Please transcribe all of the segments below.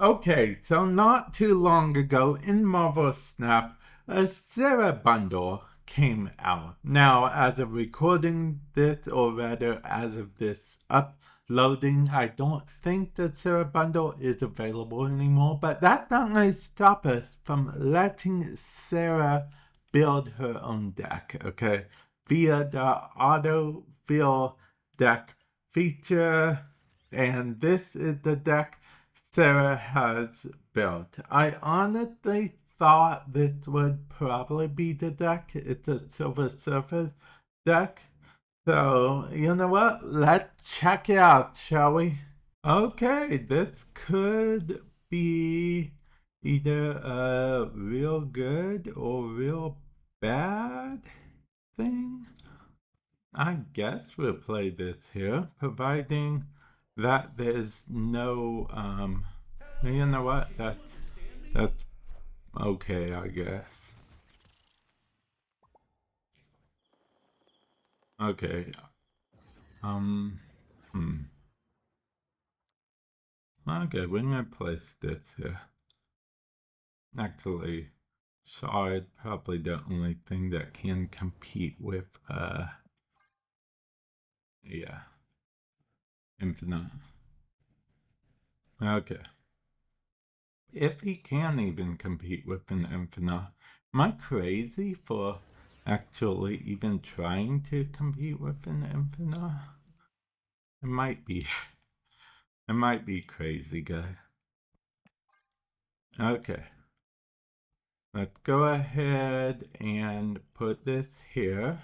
Okay, so not too long ago in Marvel Snap, a Sera bundle came out. Now, as of recording this, or rather as of this uploading, I don't think the Sera bundle is available anymore, but that doesn't stop us from letting Sera build her own deck, okay? Via the auto fill deck feature, and this is the deck Sera has built. I honestly thought this would probably be the deck. It's a Silver Surface deck. So, you know what? Let's check it out, shall we? Okay, this could be either a real good or real bad thing. I guess we'll play this here, providing that there's no, you know what, that's okay, I guess. Okay, hmm. Okay, we're gonna place this here. Actually, Shard probably the only thing that can compete with, yeah, Infinite. Okay. If he can even compete with an Infinite, am I crazy for actually even trying to compete with an Infinite? It might be. It might be crazy, guys. Okay. Let's go ahead and put this here.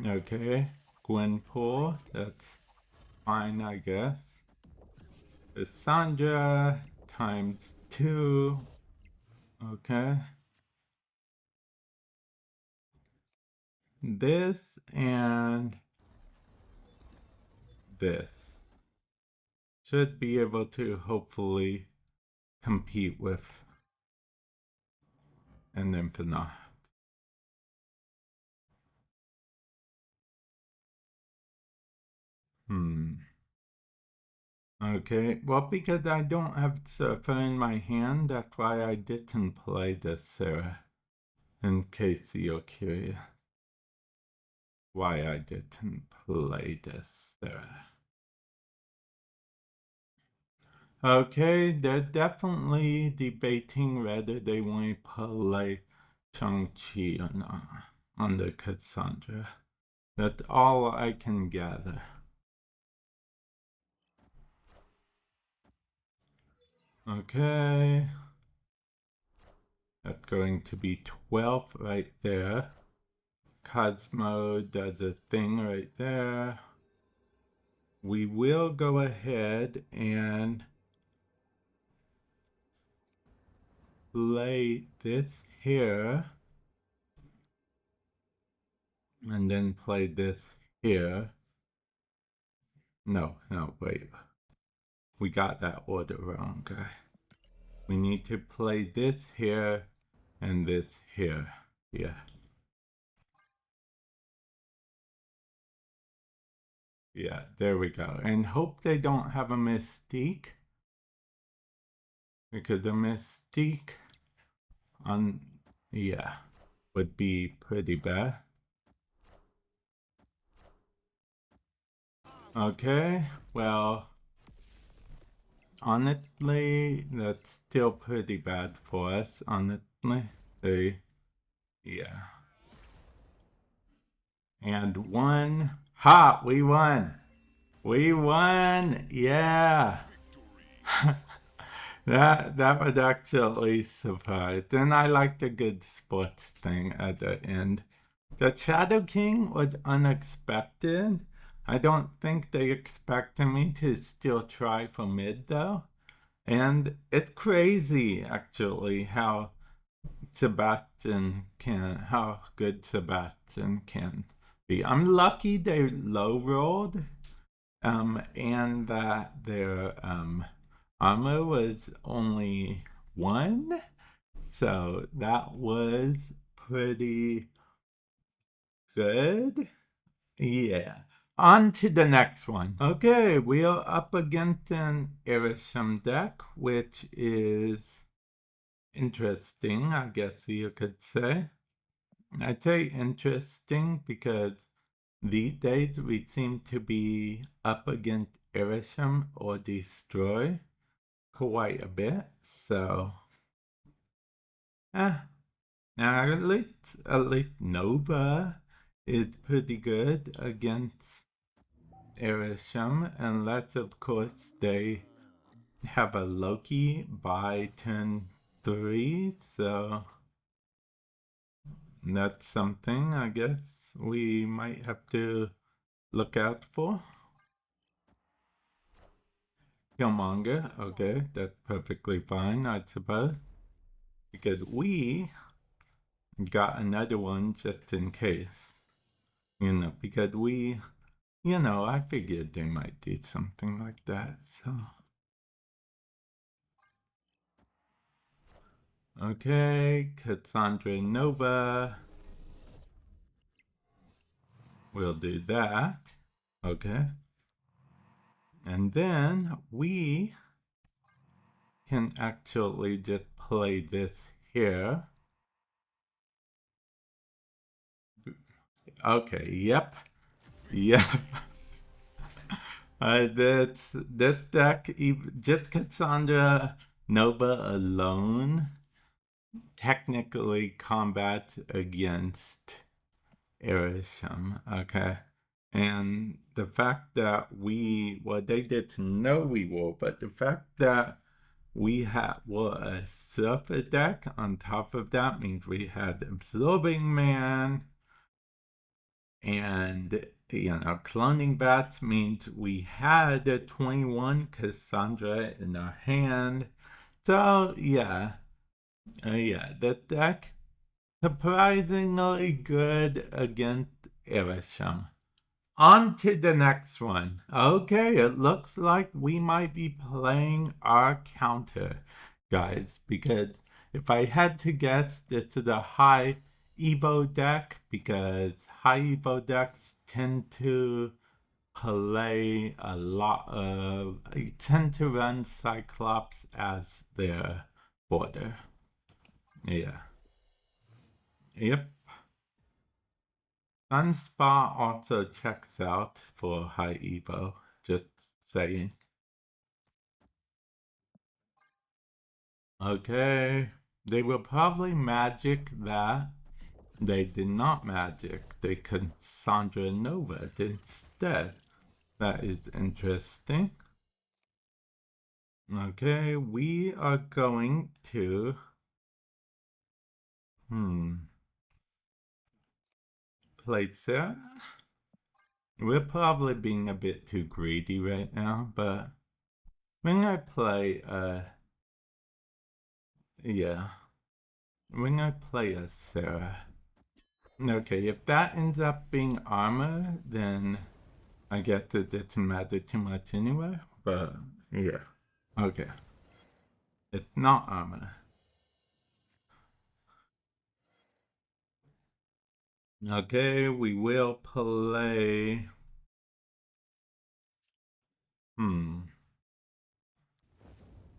Okay. Gwenpool, that's fine, I guess. Cassandra times 2. Okay. This and this should be able to hopefully compete with an Infinite. Okay, well, because I don't have Surfer in my hand, that's why I didn't play the Sera. In case you're curious why I didn't play the Sera. Okay, they're definitely debating whether they want to play Shang-Chi or not under Cassandra. That's all I can gather. Okay. That's going to be 12 right there. Cosmo does a thing right there. We will go ahead and play this here. And then play this here. No, wait. We got that order wrong, guys. We need to play this here and this here. Yeah. Yeah, there we go. And hope they don't have a Mystique. Because the Mystique on, yeah, would be pretty bad. Okay, well, honestly, that's still pretty bad for us, honestly. Yeah. And one. Ha! We won! We won! Yeah! that was actually surprised. And I liked the good sports thing at the end. The Shadow King was unexpected. I don't think they expected me to still try for mid though. And it's crazy actually how how good Sebastian can be. I'm lucky they low rolled, and that their armor was only 1. So that was pretty good. Yeah. On to the next one. Okay, we are up against an Irisham deck, which is interesting, I guess you could say. I'd say interesting because these days we seem to be up against Irisham or Destroy quite a bit, so now at least Nova is pretty good against Irisham, unless of course they have a Loki by turn 3, so that's something I guess we might have to look out for. Killmonger, okay, that's perfectly fine, I suppose. Because we got another one just in case. Because I figured they might do something like that, so. Okay, Cassandra Nova. We'll do that. Okay. And then we can actually just play this here. Okay, yep. This deck, just Cassandra Nova alone, technically combat against Irisham, okay? And the fact that they didn't know we were, but the fact that we were a surfer deck on top of that means we had Absorbing Man, and cloning bats means we had a 21 Cassandra in our hand. So yeah, the deck surprisingly good against Irisham. On to the next one. Okay, it looks like we might be playing our counter, guys, because if I had to guess, this is a high Evo deck, because high Evo decks tend to play tend to run Cyclops as their border. Yeah. Yep. Sunspot also checks out for high Evo, just saying. Okay, they will probably magic that. They did not magic, they Cassandra Nova instead. That is interesting. Okay, we are going to... play Sera. We're probably being a bit too greedy right now, but when I play when I play a Sera. Okay, if that ends up being armor, then I guess it doesn't matter too much anyway, but yeah. Okay. It's not armor. Okay, we will play...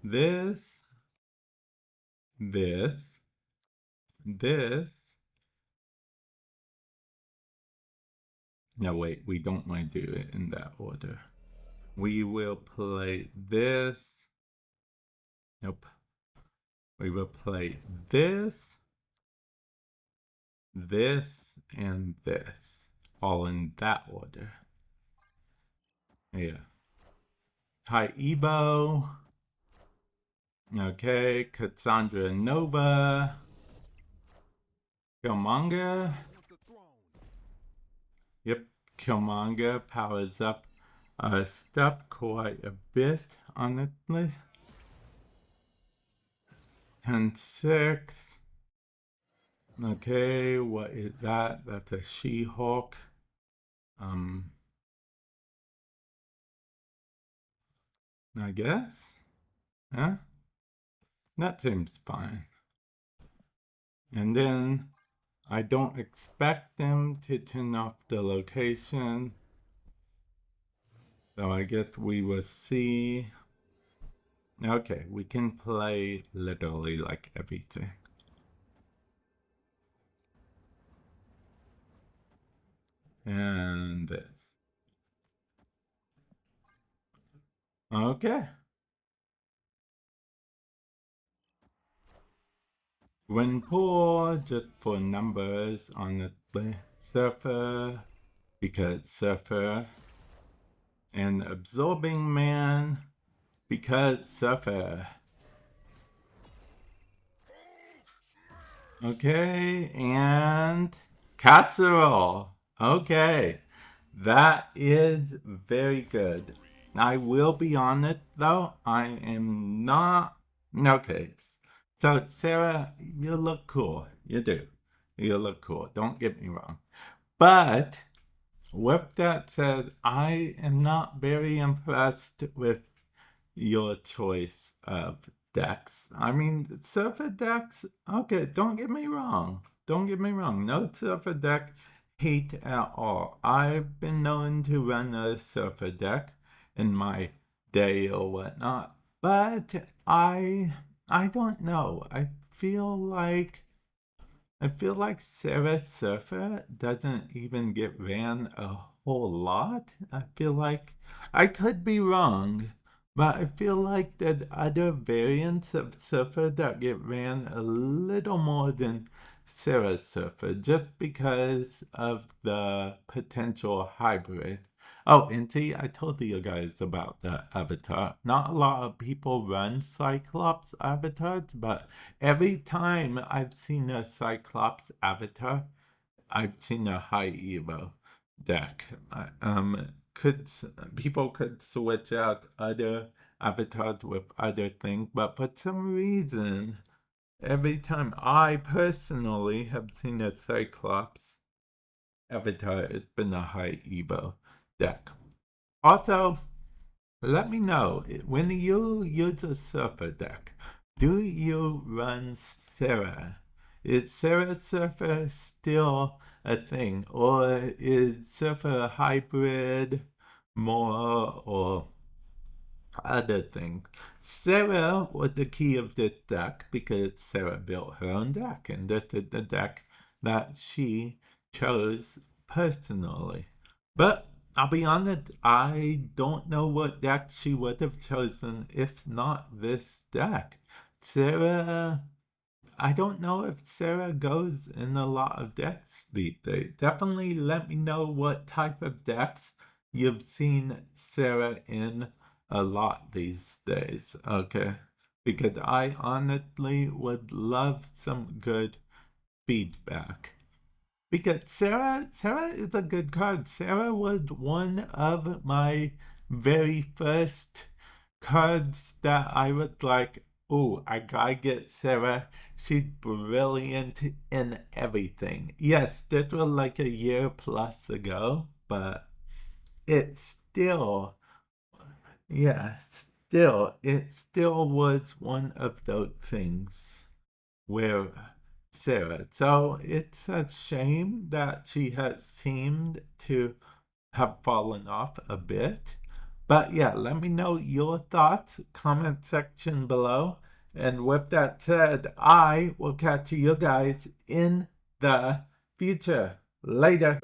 This. No, wait, we don't want to do it in that order. We will play this. Nope. We will play this, and this. All in that order. Yeah. High Evo. Okay, Cassandra Nova. Killmonger. Yep, Killmonger powers up our stuff quite a bit, honestly. And 6. Okay, what is that? That's a She-Hulk. I guess? Huh? That seems fine. And then I don't expect them to turn off the location. So I guess we will see. Okay, we can play literally like everything. And this. Okay. When poor, just for numbers on the surfer, because surfer, and absorbing man, because surfer. Okay, and casserole. Okay, that is very good. I will be honest though, I am not. Okay, so Sarah, you look cool. You do. You look cool. Don't get me wrong. But with that said, I am not very impressed with your choice of decks. I mean, Surfer decks, okay, don't get me wrong. Don't get me wrong. No Surfer deck hate at all. I've been known to run a Surfer deck in my day or whatnot, but I don't know. I feel like Sarah Surfer doesn't even get ran a whole lot. I feel like I could be wrong, but I feel like there's other variants of Surfer that get ran a little more than Sarah Surfer just because of the potential hybrid. Oh, and see, I told you guys about the avatar. Not a lot of people run Cyclops avatars, but every time I've seen a Cyclops avatar, I've seen a high Evo deck. Could people could switch out other avatars with other things, but for some reason, every time I personally have seen a Cyclops avatar, it's been a high Evo deck. Also, let me know when you use a Surfer deck, do you run Sera? Is Sera Surfer still a thing, or is Surfer a hybrid more or other things? Sarah was the key of this deck because Sarah built her own deck, and this is the deck that she chose personally. But I'll be honest, I don't know what deck she would have chosen if not this deck. Sarah, I don't know if Sarah goes in a lot of decks these days. Definitely let me know what type of decks you've seen Sarah in a lot these days, okay? Because I honestly would love some good feedback. Because Sarah is a good card. Sarah was one of my very first cards that I was like, oh, I gotta get Sarah. She's brilliant in everything. Yes, this was like a year plus ago, but it still, yeah, it still was one of those things where Sarah. So it's a shame that she has seemed to have fallen off a bit. But yeah, let me know your thoughts, comment section below. And with that said, I will catch you guys in the future. Later.